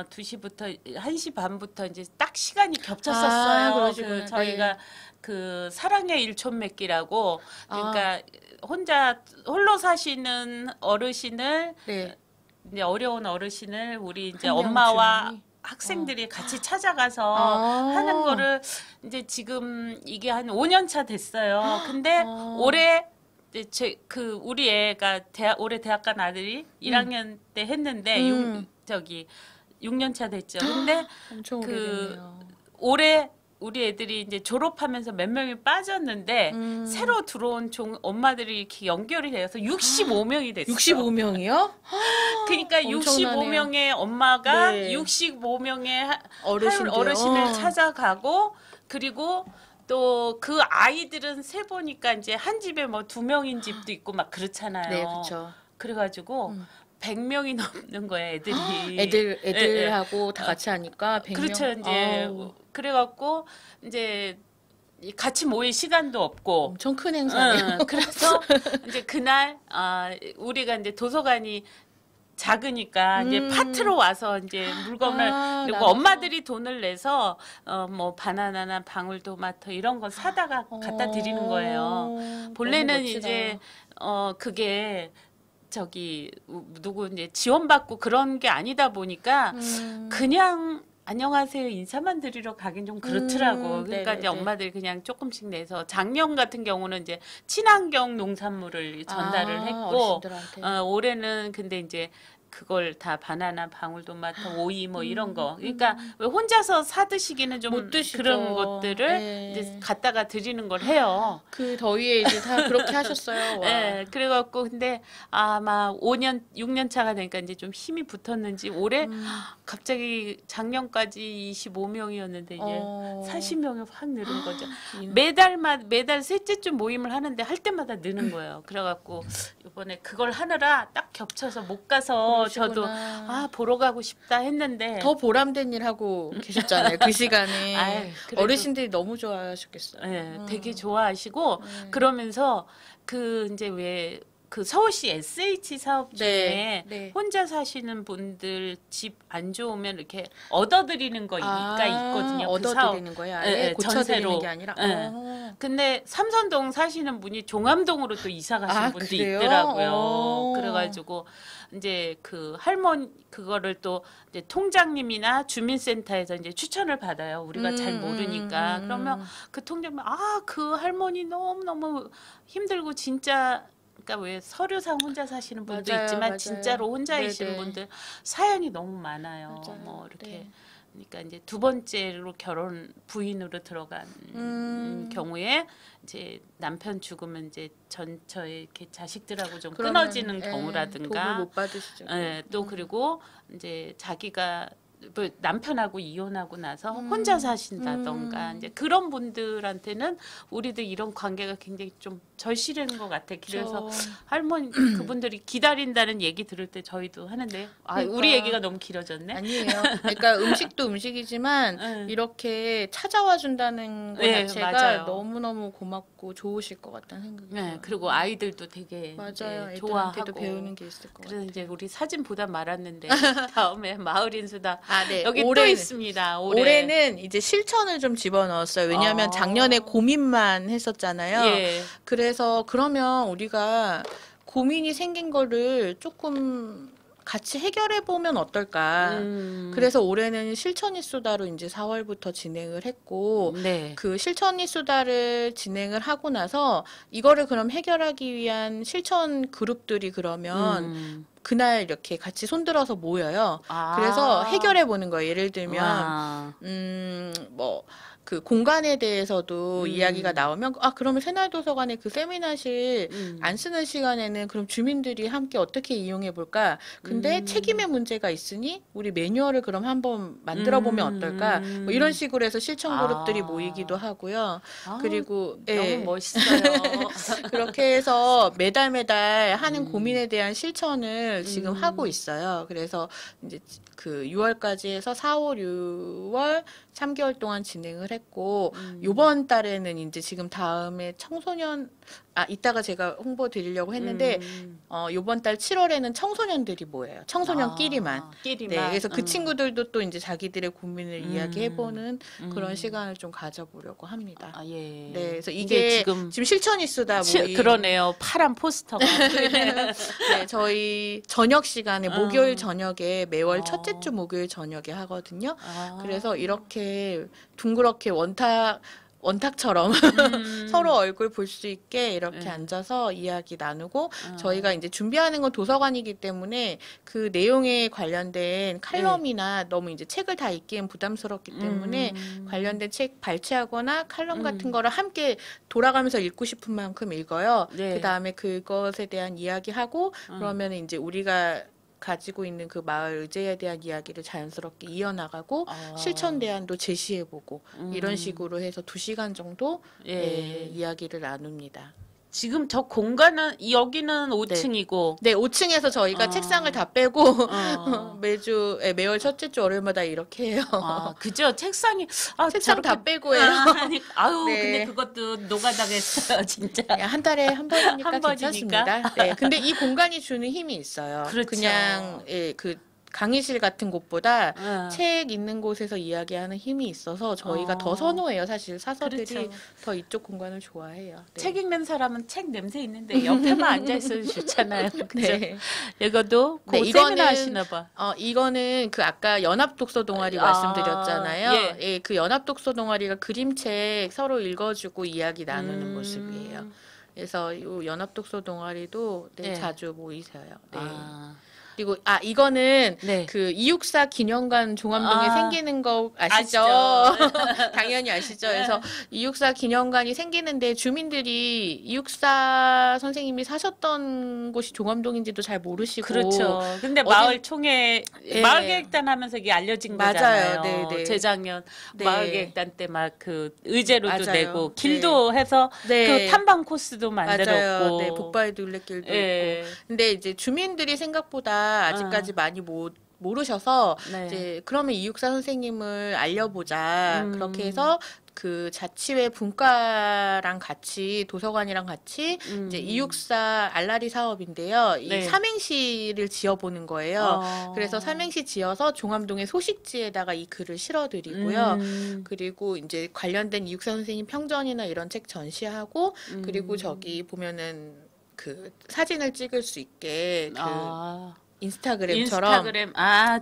2시부터 1시 반부터 이제 딱 시간이 겹쳤었어요. 그러시구나. 그 저희가 그 사랑의 일촌맺기라고 그러니까 홀로 사시는 어르신을 네. 이제 어려운 어르신을 우리 이제 한 명 엄마와 주인이? 학생들이 같이 찾아가서 아. 하는 거를 이제 지금 이게 한 5년 차 됐어요. 근데 아. 올해 이제 우리 애가 올해 대학 간 아들이 1학년 때 했는데 6년 차 됐죠. 근데 엄청 그 오래됐네요. 올해 우리 애들이 이제 졸업하면서 몇 명이 빠졌는데 새로 들어온 엄마들이 이렇게 연결이 돼서 65명이 됐어요. 65명이요? 그러니까 엄청나네요. 65명의 엄마가 네. 65명의 어르신들. 어르신을 찾아가고 그리고 또 그 아이들은 세 보니까 이제 한 집에 뭐 2명인 집도 있고 막 그렇잖아요. 네, 그렇죠. 그래가지고 100명이 넘는 거야 애들이. 애들하고 다 같이 하니까 100명. 그렇죠. 이제 아우, 그래갖고 이제 같이 모일 시간도 없고. 엄청 큰 행사네요. 그래서 이제 그날 우리가 이제 도서관이 작으니까 이제 파트로 와서 이제 물건을 그리고 나눠서. 엄마들이 돈을 내서 뭐 바나나나 방울토마토 이런 거 사다가 갖다 드리는 거예요. 본래는 너무 멋지다. 이제 그게 저기 누구 이제 지원받고 그런 게 아니다 보니까 그냥 안녕하세요 인사만 드리러 가긴 좀 그렇더라고. 그러니까 네네네. 이제 엄마들이 그냥 조금씩 내서 작년 같은 경우는 이제 친환경 농산물을 전달을 했고 어르신들한테. 올해는 근데 이제 그걸 다 바나나, 방울토마토, 오이 뭐 이런 거. 그러니까 왜 혼자서 사 드시기는 좀 못 드시죠. 그런 것들을 네. 이제 갖다가 드리는 걸 해요. 그 더위에 이제 다 그렇게 하셨어요. 와. 예, 그래갖고 근데 아마 5년, 6년 차가 되니까 이제 좀 힘이 붙었는지 올해 갑자기 작년까지 25명이었는데 이제 40명이 확 늘은 거죠. 매달 셋째쯤 모임을 하는데 할 때마다 느는 거예요. 그래갖고 이번에 그걸 하느라 딱 겹쳐서 못 가서 저도 그러시구나. 보러 가고 싶다 했는데 더 보람된 일 하고 계셨잖아요. 그 시간에. 아유, 그래도- 어르신들이 너무 좋아하셨겠어요. 예, 되게 좋아하시고 그러면서 그 이제 왜 그 서울시 SH 사업 중에 네. 혼자 사시는 분들 집 안 좋으면 이렇게 얻어드리는 거가 있거든요. 그 사업. 얻어드리는 거예요. 아예 예, 예, 고쳐드리는 전세로. 게 아니라. 예. 근데 삼선동 사시는 분이 종암동으로 또 이사 가신 아, 분도 그래요? 있더라고요. 그래가지고 이제 그 할머니 그거를 또 이제 통장님이나 주민센터에서 이제 추천을 받아요. 우리가 잘 모르니까. 그러면 그 통장님 그 할머니 너무 힘들고 진짜. 그러니까 왜 서류상 혼자 사시는 분도 맞아요, 있지만 맞아요. 진짜로 혼자이시는 네네. 분들 사연이 너무 많아요. 맞아요. 뭐 이렇게 네. 그러니까 이제 두 번째로 결혼 부인으로 들어간 경우에 이제 남편 죽으면 이제 전처의 이렇게 자식들하고 좀 끊어지는 경우라든가 도움을 못 받으시죠. 또 그리고 이제 자기가 뭐 남편하고 이혼하고 나서 혼자 사신다던가 이제 그런 분들한테는 우리도 이런 관계가 굉장히 좀 절실한 것 같아. 그래서 할머니 그분들이 기다린다는 얘기 들을 때 저희도 하는데 그러니까. 우리 얘기가 너무 길어졌네. 아니에요. 그러니까 음식도 음식이지만 이렇게 찾아와 준다는 것 네, 자체가 맞아요. 너무너무 고맙고 좋으실 것 같다는 생각이 들어요. 네, 그리고 아이들도 되게 맞아요. 이제 애들한테도 좋아하고 배우는 게 있을 것 그래서 같아요. 이제 우리 사진 보다 말았는데 다음에 마을인 수다 네. 여기 또 있습니다. 올해는 이제 실천을 좀 집어넣었어요. 왜냐하면 작년에 고민만 했었잖아요. 예. 그래서 그러면 우리가 고민이 생긴 거를 조금 같이 해결해 보면 어떨까. 그래서 올해는 실천이 수다로 이제 4월부터 진행을 했고 네. 그 실천이 수다를 진행을 하고 나서 이거를 그럼 해결하기 위한 실천 그룹들이 그러면 그날 이렇게 같이 손들어서 모여요. 그래서 해결해 보는 거예요. 예를 들면 뭐 그 공간에 대해서도 이야기가 나오면 그러면 새날도서관의 그 세미나실 안 쓰는 시간에는 그럼 주민들이 함께 어떻게 이용해 볼까? 근데 책임의 문제가 있으니 우리 매뉴얼을 그럼 한번 만들어 보면 어떨까? 뭐 이런 식으로 해서 실천 그룹들이 모이기도 하고요. 그리고 너무 멋있어요. 그렇게 해서 매달 하는 고민에 대한 실천을 지금 하고 있어요. 그래서 이제 그 6월까지 해서 4, 5, 6월 3개월 동안 진행을 했고 요번 달에는 이제 지금 다음에 청소년 이따가 제가 홍보 드리려고 했는데 요번 달 7월에는 청소년들이 모여요. 청소년끼리만. 네, 그래서 그 친구들도 또 이제 자기들의 고민을 이야기해보는 그런 시간을 좀 가져보려고 합니다. 예. 네, 그래서 이게 지금 실천이 수다 모임. 그러네요. 파란 포스터가. 네, 저희 저녁 시간에 목요일 저녁에 매월 첫째 주 목요일 저녁에 하거든요. 그래서 이렇게 둥그렇게 원탁처럼 서로 얼굴 볼 수 있게 이렇게 앉아서 이야기 나누고 저희가 이제 준비하는 건 도서관이기 때문에 그 내용에 관련된 칼럼이나 너무 이제 책을 다 읽기엔 부담스럽기 때문에 관련된 책 발췌하거나 칼럼 같은 거를 함께 돌아가면서 읽고 싶은 만큼 읽어요. 그 다음에 그것에 대한 이야기하고 그러면 이제 우리가 가지고 있는 그 마을 의제에 대한 이야기를 자연스럽게 이어나가고 실천 대안도 제시해보고 이런 식으로 해서 2시간 정도 이야기를 나눕니다. 지금 저 공간은 여기는 5층이고 네, 5층에서 저희가 책상을 다 빼고 매월 첫째 주 월요일마다 이렇게 해요. 그죠? 책상이 책상 다 빼고 해요. 근데 그것도 노가다겠어요, 진짜. 한 달에 한 번이니까 한 괜찮습니다. 네, 근데 이 공간이 주는 힘이 있어요. 그렇죠. 그냥 그 강의실 같은 곳보다 책 있는 곳에서 이야기하는 힘이 있어서 저희가 더 선호해요. 사실 사서들이 더 이쪽 공간을 좋아해요. 네. 책 읽는 사람은 책 냄새 있는데 옆에만 앉아 있어도 좋잖아요. 그죠? 네. 이것도 이거는 하시나 봐. 이거는 그 아까 연합 독서 동아리 말씀드렸잖아요. 예, 그 연합 독서 동아리가 그림책 서로 읽어주고 이야기 나누는 모습이에요. 그래서 이 연합 독서 동아리도 자주 모이세요. 네. 그리고 이거는 그 264 기념관 종암동에 생기는 거 아시죠? 당연히 아시죠? 그래서 264 기념관이 생기는데 주민들이 264 선생님이 사셨던 곳이 종암동인지도 잘 모르시고 그렇죠. 근데 마을 총회 마을계획단 하면서 이게 알려진 거잖아요. 네네. 재작년 마을계획단 때 막 그 의제로도 내고 길도 해서 그 탐방 코스도 만들었고 북바위 둘레길도 있고. 근데 이제 주민들이 생각보다 아직까지 많이 모르셔서 이제 그러면 264 선생님을 알려보자. 그렇게 해서 그 자치회 분과랑 같이 도서관이랑 같이 이제 264 알라리 사업인데요. 이 삼행시를 지어보는 거예요. 그래서 삼행시 지어서 종암동의 소식지에다가 이 글을 실어드리고요. 그리고 이제 관련된 264 선생님 평전이나 이런 책 전시하고 그리고 저기 보면은 그 사진을 찍을 수 있게 인스타그램처럼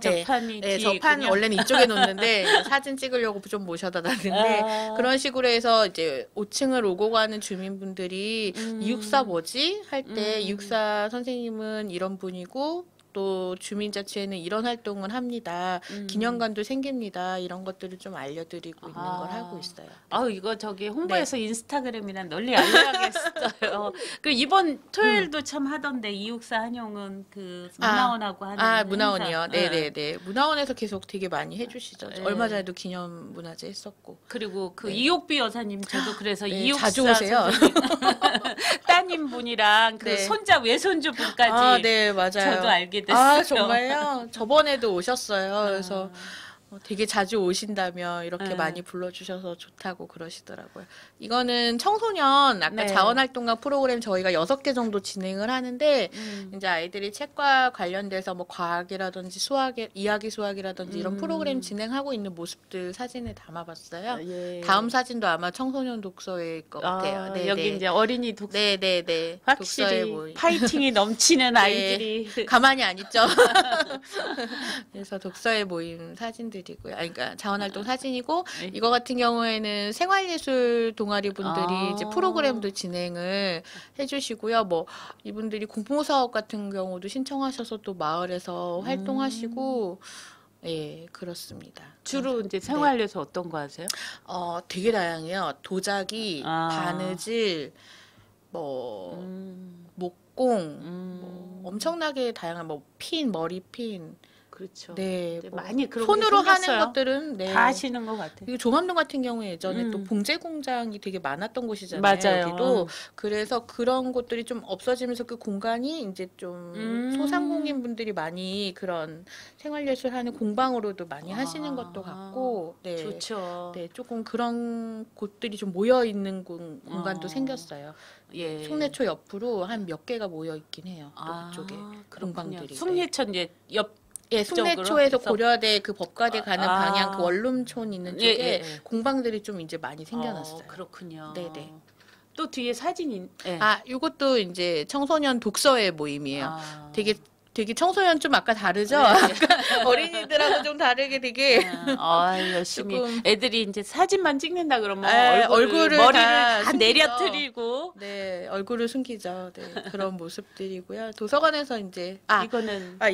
저판이 저판 원래는 이쪽에 놓는데 사진 찍으려고 좀 모셔다 놨는데 그런 식으로 해서 이제 5층을 오고 가는 주민분들이 264 뭐지? 할 때 264 선생님은 이런 분이고 또 주민자치회는 이런 활동을 합니다. 기념관도 생깁니다. 이런 것들을 좀 알려드리고 있는 걸 하고 있어요. 이거 저기 홍보해서 인스타그램이나 널리 알려야겠어요. 그 이번 토요일도 참 하던데 이육사 한용은 그 문화원하고 하는 문화원이요. 행사. 네네네. 문화원에서 계속 되게 많이 해주시죠. 네. 얼마 전에도 기념문화제 했었고. 그리고 그 이옥비 여사님 저도 그래서 네, 이육사 자주 오세요. 따님 분이랑 그 네. 손자 외손주 분까지 네, 맞아요. 저도 알게 됐어요. 정말요? 저번에도 오셨어요. 그래서 되게 자주 오신다며 이렇게 많이 불러주셔서 좋다고 그러시더라고요. 이거는 청소년 아까 네. 자원활동가 프로그램 저희가 6개 정도 진행을 하는데 이제 아이들이 책과 관련돼서 뭐 과학이라든지 이야기 수학이라든지 이런 프로그램 진행하고 있는 모습들 사진을 담아봤어요. 예. 다음 사진도 아마 청소년 독서회일 것 같아요. 네, 여기 네. 이제 어린이 독서 네네네. 확실히 파이팅이 넘치는 아이들이 가만히 안 있죠. 그래서 독서회 모임 사진들이고요. 그러니까 자원활동 사진이고 이거 같은 경우에는 생활예술 동아리 분들이 이제 프로그램도 진행을 해주시고요. 뭐 이분들이 공모사업 같은 경우도 신청하셔서 또 마을에서 활동하시고 예, 그렇습니다. 주로 이제 생활에서 어떤 거 하세요? 되게 다양해요. 도자기, 바느질, 뭐 목공, 뭐 엄청나게 다양한 뭐 머리핀. 그렇죠. 네, 이제 뭐 많이 그런 손으로 게 하는 생겼어요. 것들은 다 하시는 것 같아요. 그리고 조남동 같은 경우에 예전에 또 봉제 공장이 되게 많았던 곳이잖아요. 맞아요. 여기도 그래서 그런 곳들이 좀 없어지면서 그 공간이 이제 좀 소상공인 분들이 많이 그런 생활예술 하는 공방으로도 많이 하시는 것도 같고, 네, 좋죠. 네, 조금 그런 곳들이 좀 모여 있는 공간도 생겼어요. 예. 송내초 옆으로 한 몇 개가 모여 있긴 해요. 또 그쪽에 공방들이. 송내천 이제 옆 예, 송내초에서 해서. 고려대 그 법과대 가는 방향 그 원룸촌 있는 쪽에 예. 공방들이 좀 이제 많이 생겨났어요. 그렇군요. 네네. 또 뒤에 사진이 이것도 이제 청소년 독서회 모임이에요. 되게 청소년 좀 아까 다르죠? 네. 아까 어린이들하고 좀 다르게 되게 열심히 조금- 애들이 이제 사진만 찍는다 그러면 얼굴을 머리를 다 다 숨기죠. 내려뜨리고 네, 얼굴을 숨기죠. 네, 그런 모습들이고요. 도서관에서 이제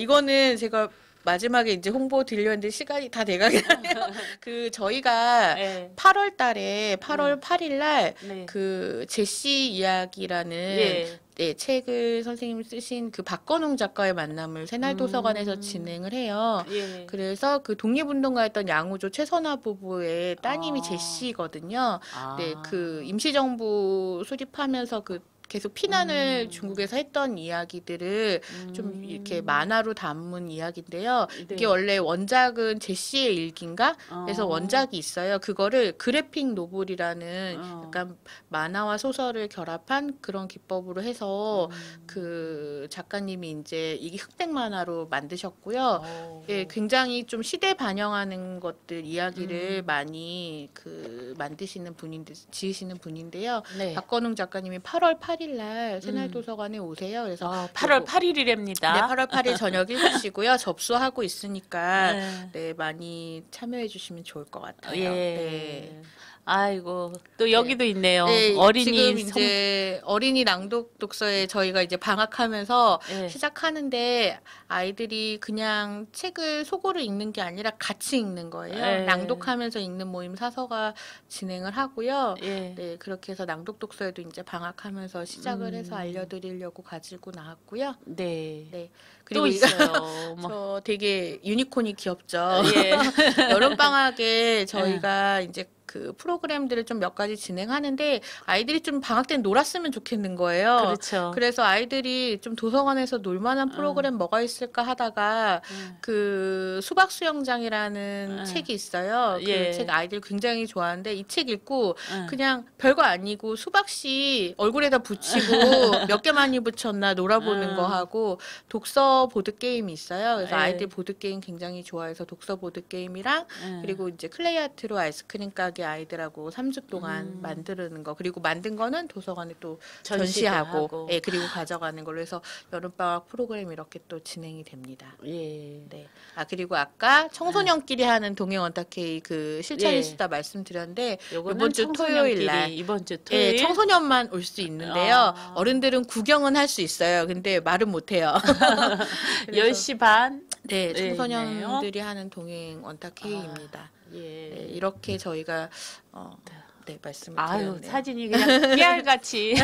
이거는 제가 마지막에 이제 홍보 드리려는데 시간이 다 돼가긴 하네요. 그 저희가 8월 달에 8월 8일 날 그 제시 이야기라는 네, 책을 선생님이 쓰신 그 박건웅 작가의 만남을 새날도서관에서 진행을 해요. 그래서 그 독립운동가였던 양우조 최선화 부부의 따님이 제시거든요. 네, 그 임시정부 수립하면서 그 계속 피난을 중국에서 했던 이야기들을 좀 이렇게 만화로 담은 이야기인데요. 이게 원래 원작은 제시의 일기인가? 그래서 원작이 있어요. 그거를 그래픽 노블이라는 약간 만화와 소설을 결합한 그런 기법으로 해서 그 작가님이 이제 이게 흑백 만화로 만드셨고요. 예, 굉장히 좀 시대 반영하는 것들 이야기를 많이 그 만드시는 분인데 지으시는 분인데요. 박건웅 작가님이 8월 8일 날 새날도서관에 오세요. 그래서 8월 8일이랍니다. 네, 8월 8일 저녁 7시고요. 접수하고 있으니까 네, 많이 참여해 주시면 좋을 것 같아요. 네. 아이고 또 여기도 있네요. 네, 어린이 지금 이제 어린이 낭독 독서에 저희가 이제 방학하면서 시작하는데 아이들이 그냥 책을 소고로 읽는 게 아니라 같이 읽는 거예요. 낭독하면서 읽는 모임 사서가 진행을 하고요. 네, 그렇게 해서 낭독 독서에도 이제 방학하면서 시작을 해서 알려드리려고 가지고 나왔고요. 네. 그리고 또 있어요. 저 되게 유니콘이 귀엽죠. 여름 방학에 저희가 이제 그 프로그램들을 좀 몇 가지 진행하는데 아이들이 좀 방학 때 놀았으면 좋겠는 거예요. 그렇죠. 그래서 아이들이 좀 도서관에서 놀만한 프로그램 뭐가 있을까 하다가 그 수박 수영장이라는 책이 있어요. 그 책 아이들 굉장히 좋아하는데 이 책 읽고 그냥 별거 아니고 수박씨 얼굴에다 붙이고 몇 개 많이 붙였나 놀아보는 거 하고 독서 보드 게임이 있어요. 그래서 아이들 보드 게임 굉장히 좋아해서 독서 보드 게임이랑 그리고 이제 클레이 아트로 아이스크림 가게 이렇게 아이들하고 3주 동안 만드는 거 그리고 만든 거는 도서관에 또 전시도 전시하고 하고. 예, 그리고 가져가는 걸로 해서 여름방학 프로그램 이렇게 또 진행이 됩니다. 예. 네. 아 그리고 아까 청소년끼리 하는 동행 원탁회의 그 실천이 예. 수다 말씀드렸는데 요거는 이번 주 토요일 날 이번 주 예, 토요일 청소년만 올 수 있는데요. 어른들은 구경은 할 수 있어요. 근데 말은 못 해요. 10시 반. 네, 네, 청소년들이 하는 동행 원탁회의입니다. 예. 네, 이렇게 저희가 네, 말씀을 아유, 드렸네요. 사진이 그냥 깨알같이.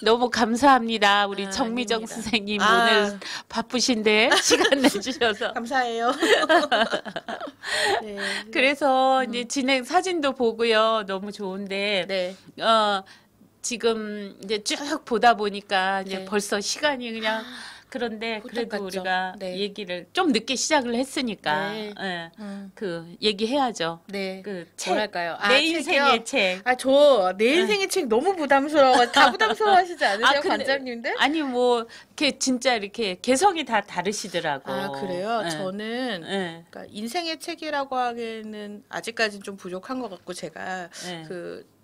너무 감사합니다. 우리 정미정 아닙니다. 선생님 오늘 바쁘신데 시간 내주셔서. 감사해요. 네. 그래서 이제 진행 사진도 보고요. 너무 좋은데 네. 지금 이제 쭉 보다 보니까 이제 네. 벌써 시간이 그냥 그런데 후딱 그래도 갔죠. 우리가 네. 얘기를 좀 늦게 시작을 했으니까 네. 예, 음. 그 얘기해야죠. 네. 그 책, 뭐랄까요? 내 책이요? 인생의 책. 저 내 인생의 책 너무 부담스러워. 다 부담스러워하시지 않으세요, 근데- 관장님들? 아니 뭐 이렇게 진짜 이렇게 개성이 다 다르시더라고. 아, 그래요? 예. 저는 예. 그러니까 인생의 책이라고 하기에는 아직까지는 좀 부족한 것 같고 제가 예.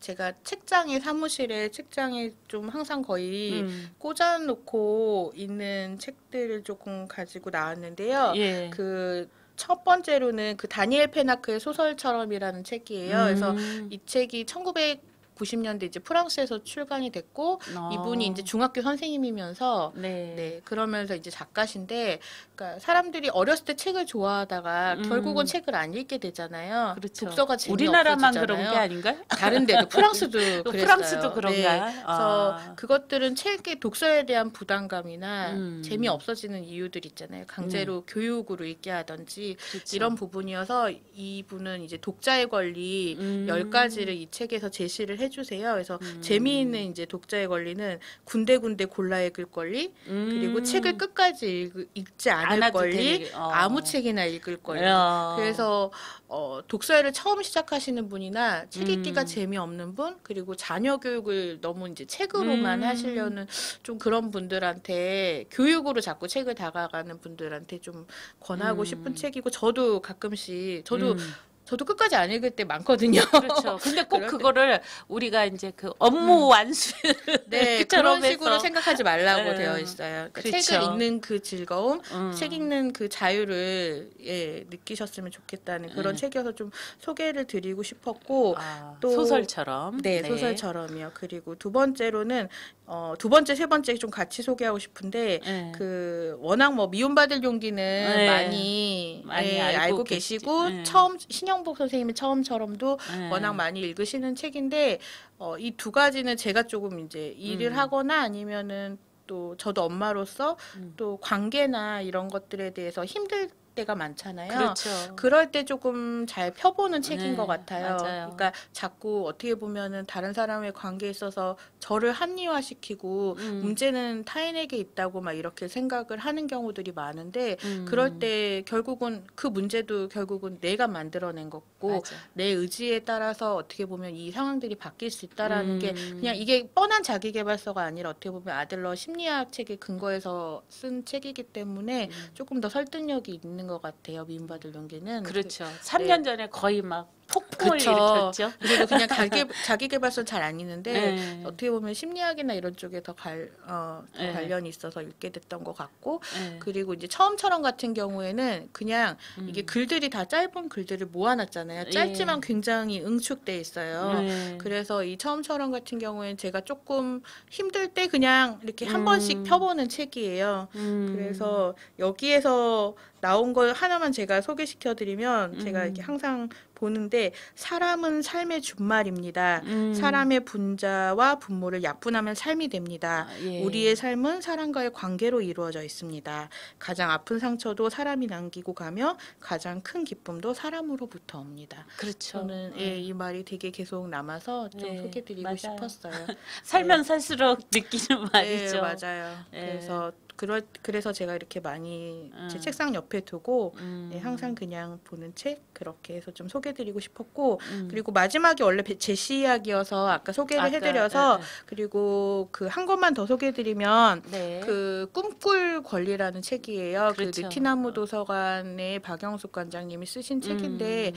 제가 책장에 사무실에 책장에 좀 항상 거의 음. 꽂아놓고 있는 책들을 조금 가지고 나왔는데요. 예. 그 첫 번째로는 그 다니엘 페나크의 소설처럼이라는 책이에요. 그래서 이 책이 1990년대 이제 프랑스에서 출간이 됐고 이분이 이제 중학교 선생님이면서 네. 그러면서 이제 작가신데 그러니까 사람들이 어렸을 때 책을 좋아하다가 결국은 책을 안 읽게 되잖아요. 그렇죠. 독서가 재미없어지잖아요. 우리나라만 그런 게 아닌가요? 다른 데도 프랑스도 또 그랬어요. 프랑스도 그런가? 네. 그래서 아. 그것들은 책의 독서에 대한 부담감이나 음. 재미 없어지는 이유들 있잖아요. 강제로 교육으로 읽게 하든지 그렇죠. 이런 부분이어서 이분은 이제 독자의 권리 10가지를 이 책에서 제시를 해주세요. 그래서 재미있는 이제 독자의 권리는 군데군데 골라 읽을 권리, 그리고 책을 끝까지 읽지 않을 않아도 권리, 되게, 아무 책이나 읽을 권리. 야. 그래서 독서회를 처음 시작하시는 분이나 책 읽기가 재미없는 분, 그리고 자녀 교육을 너무 이제 책으로만 하시려는 좀 그런 분들한테 교육으로 자꾸 책을 다가가는 분들한테 좀 권하고 싶은 책이고 저도 가끔씩 저도 끝까지 안 읽을 때 많거든요. 그렇죠. 근데 꼭 그럴 때- 그거를 우리가 이제 그 업무 완수 네, 처럼 그런 식으로 해서. 생각하지 말라고 네. 되어 있어요. 그러니까 그렇죠. 책을 읽는 그 즐거움, 음. 책 읽는 그 자유를 느끼셨으면 좋겠다는 그런 책이어서 좀 소개를 드리고 싶었고 또 소설처럼. 네, 소설처럼이요. 그리고 두 번째로는 두 번째, 세 번째 좀 같이 소개하고 싶은데 네. 그 워낙 뭐 미움받을 용기는 네. 많이 알고 계시고 네. 처음 신영복 선생님의 처음처럼도 네. 워낙 많이 읽으시는 책인데 이 두 가지는 제가 조금 이제 일을 하거나 아니면은 또 저도 엄마로서 또 관계나 이런 것들에 대해서 힘들 때가 많잖아요. 그렇죠. 그럴 때 조금 잘 펴보는 책인 네, 것 같아요. 맞아요. 그러니까 자꾸 어떻게 보면은 다른 사람의 관계에 있어서 저를 합리화시키고 문제는 타인에게 있다고 막 이렇게 생각을 하는 경우들이 많은데 그럴 때 결국은 그 문제도 결국은 내가 만들어낸 거고 맞아. 내 의지에 따라서 어떻게 보면 이 상황들이 바뀔 수 있다라는 게 그냥 이게 뻔한 자기계발서가 아니라 어떻게 보면 아들러 심리학 책에 근거해서 쓴 책이기 때문에 조금 더 설득력이 있는 것 같아요. 미움받을 용기는. 그렇죠. 3년 전에 거의 막 폭풍을 그쵸. 일으켰죠. 그래도 그냥 자기계발서 잘 안 읽는데 네. 어떻게 보면 심리학이나 이런 쪽에 더 네. 관련이 있어서 읽게 됐던 것 같고 네. 그리고 이제 처음처럼 같은 경우에는 그냥 이게 글들이 다 짧은 글들을 모아놨잖아요. 짧지만 굉장히 응축돼 있어요. 네. 그래서 이 처음처럼 같은 경우에는 제가 조금 힘들 때 그냥 이렇게 한 번씩 펴보는 책이에요. 그래서 여기에서 나온 거 하나만 제가 소개시켜드리면 제가 이렇게 항상 보는데 사람은 삶의 준말입니다. 사람의 분자와 분모를 약분하면 삶이 됩니다. 예. 우리의 삶은 사람과의 관계로 이루어져 있습니다. 가장 아픈 상처도 사람이 남기고 가며 가장 큰 기쁨도 사람으로부터 옵니다. 그렇죠. 저는 이 말이 되게 계속 남아서 좀 네, 소개드리고 맞아요. 싶었어요. 살면 살수록 느끼는 말이죠. 네, 맞아요. 네. 그래서 제가 이렇게 많이 제 책상 옆에 두고 항상 그냥 보는 책 그렇게 해서 좀 소개드리고 싶었고 그리고 마지막이 원래 제시 이야기여서 아까 소개를 해드려서 그리고 그 한 권만 더 소개드리면 네. 그 꿈꿀 권리라는 책이에요. 그렇죠. 그 느티나무 도서관의 박영숙 관장님이 쓰신 책인데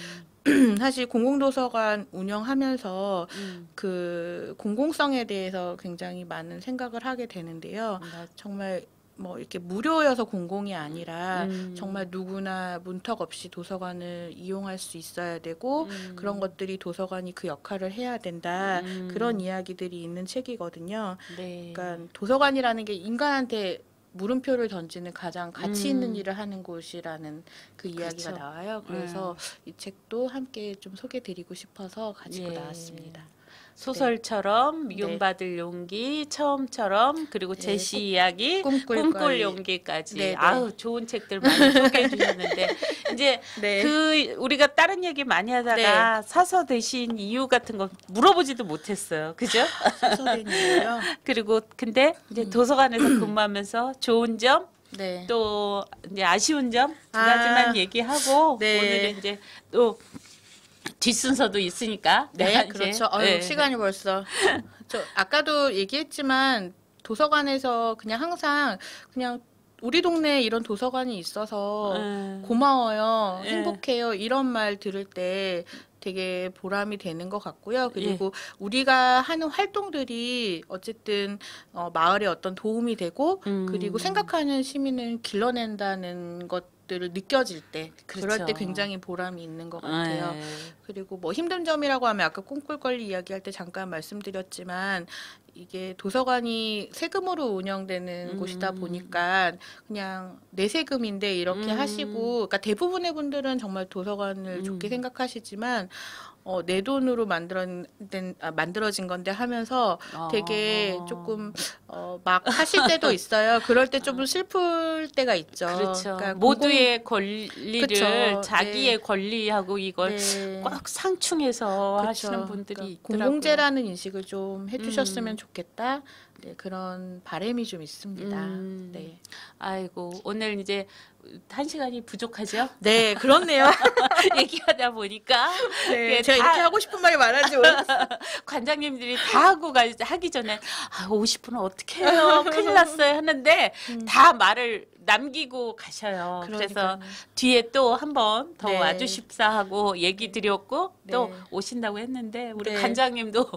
사실 공공도서관 운영하면서 그 공공성에 대해서 굉장히 많은 생각을 하게 되는데요. 정말 뭐 이렇게 무료여서 공공이 아니라 정말 누구나 문턱 없이 도서관을 이용할 수 있어야 되고 그런 것들이 도서관이 그 역할을 해야 된다. 그런 이야기들이 있는 책이거든요. 네. 그러니까 도서관이라는 게 인간한테 물음표를 던지는 가장 가치 있는 일을 하는 곳이라는 그 이야기가 그렇죠. 나와요. 그래서 이 책도 함께 좀 소개드리고 싶어서 가지고 나왔습니다. 소설처럼 미움받을 용기, 처음처럼, 그리고 제시 이야기, 꿈꿀 용기까지. 네네. 아우, 좋은 책들 많이 소개해 주셨는데 이제 그 우리가 다른 얘기 많이 하다가 사서 대신 이유 같은 거 물어보지도 못했어요. 그죠? 사서 된 이유요. 그리고 근데 이제 도서관에서 근무하면서 좋은 점, 또 이제 아쉬운 점 두 가지만 얘기하고 오늘은 이제 또 뒷순서도 있으니까. 네, 그렇죠. 시간이 벌써. 저 아까도 얘기했지만 도서관에서 그냥 항상 그냥 우리 동네에 이런 도서관이 있어서 고마워요, 행복해요 이런 말 들을 때 되게 보람이 되는 것 같고요. 그리고 우리가 하는 활동들이 어쨌든 마을에 어떤 도움이 되고 그리고 생각하는 시민을 길러낸다는 것들을 느껴질 때 그럴 때 굉장히 보람이 있는 것 같아요. 그리고 뭐 힘든 점이라고 하면 아까 꿈꿀거리 이야기할 때 잠깐 말씀드렸지만 이게 도서관이 세금으로 운영되는 곳이다 보니까 그냥 내 세금인데 이렇게 하시고, 그러니까 대부분의 분들은 정말 도서관을 좋게 생각하시지만 내 돈으로 만들어진 건데 하면서 되게 조금 막 하실 때도 있어요. 그럴 때 좀 슬플 때가 있죠. 그렇죠. 그러니까 모두의 권리를 그쵸. 자기의 권리하고 이걸 꼭 상충해서 하시는 분들이 있더라고요. 공공재라는 인식을 좀 해주셨으면 좋겠다. 네, 그런 바람이 좀 있습니다. 네. 아이고, 오늘 이제 1시간이 부족하죠? 네, 그렇네요. 얘기하다 보니까. 네, 제가 이렇게 하고 싶은 말이 많았지 몰랐어요. 관장님들이 다 하기 전에 50분은 어떻게 해요? 큰일 났어요. 하는데 다 말을 남기고 가셔요. 그래서 뒤에 또 한 번 더 와주십사 하고 얘기 드렸고 또 오신다고 했는데 우리 관장님도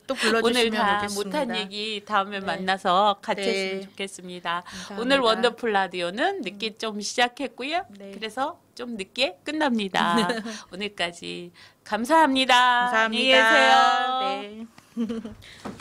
또 불러주시면 오늘 다 좋겠습니다. 못한 얘기 다음에 만나서 같이 했으면 좋겠습니다. 감사합니다. 오늘 원더풀 라디오는 늦게 좀 시작했고요. 그래서 좀 늦게 끝납니다. 오늘까지 감사합니다. 감사합니다. 안녕히 계세요. 네.